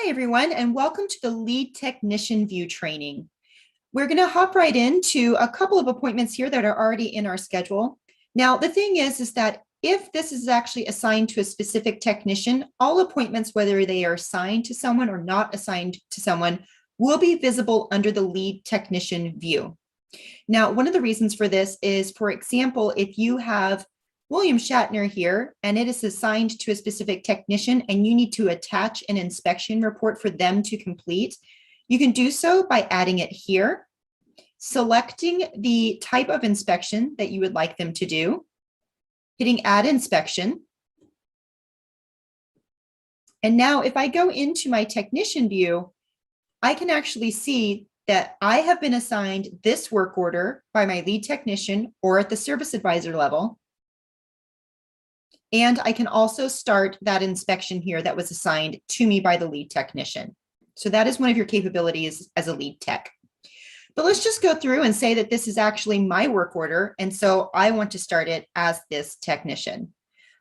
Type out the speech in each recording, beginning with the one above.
Hi, everyone, and welcome to the Lead Technician View training. We're going to hop right into a couple of appointments here that are already in our schedule. Now, the thing is that if this is actually assigned to a specific technician, all appointments, whether they are assigned to someone or not assigned to someone, will be visible under the Lead Technician View. Now, one of the reasons for this is, for example, if you have William Shatner here, and it is assigned to a specific technician, and you need to attach an inspection report for them to complete, you can do so by adding it here, selecting the type of inspection that you would like them to do, hitting Add Inspection. And now if I go into my technician view, I can actually see that I have been assigned this work order by my lead technician or at the service advisor level. And I can also start that inspection here that was assigned to me by the lead technician. So that is one of your capabilities as a lead tech. But let's just go through and say that this is actually my work order. And so I want to start it as this technician.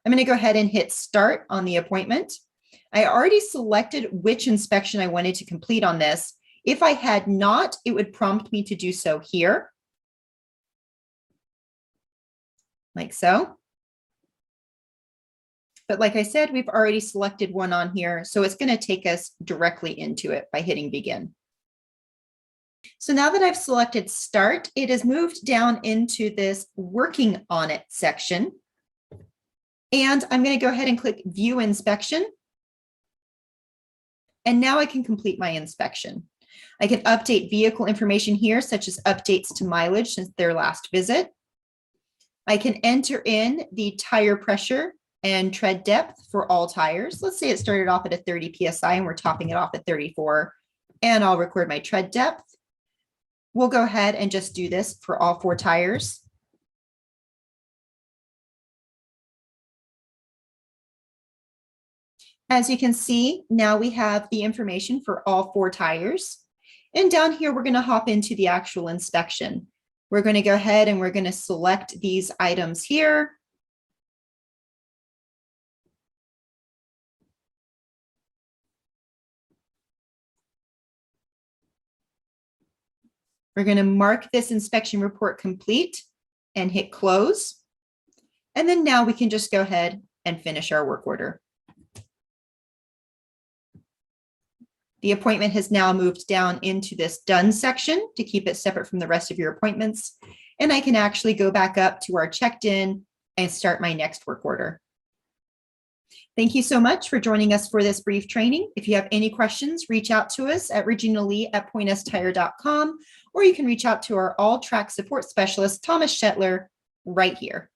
I'm going to go ahead and hit Start on the appointment. I already selected which inspection I wanted to complete on this. If I had not, it would prompt me to do so here, like so. But like I said, we've already selected one on here, so it's going to take us directly into it by hitting Begin. So now that I've selected Start, it has moved down into this Working on It section. And I'm going to go ahead and click View Inspection. And now I can complete my inspection. I can update vehicle information here, such as updates to mileage since their last visit. I can enter in the tire pressure and tread depth for all tires. Let's say it started off at a 30 PSI and we're topping it off at 34, and I'll record my tread depth. We'll go ahead and just do this for all 4 tires. As you can see, now we have the information for all 4 tires. And down here, we're going to hop into the actual inspection. We're going to go ahead and we're going to select these items here. We're going to mark this inspection report complete and hit Close. And then now we can just go ahead and finish our work order. The appointment has now moved down into this Done section to keep it separate from the rest of your appointments. And I can actually go back up to our Checked In and start my next work order. Thank you so much for joining us for this brief training. If you have any questions, reach out to us at reginaleigh@pointstire.com, or you can reach out to our All-Trac support specialist, Thomas Shetler, right here.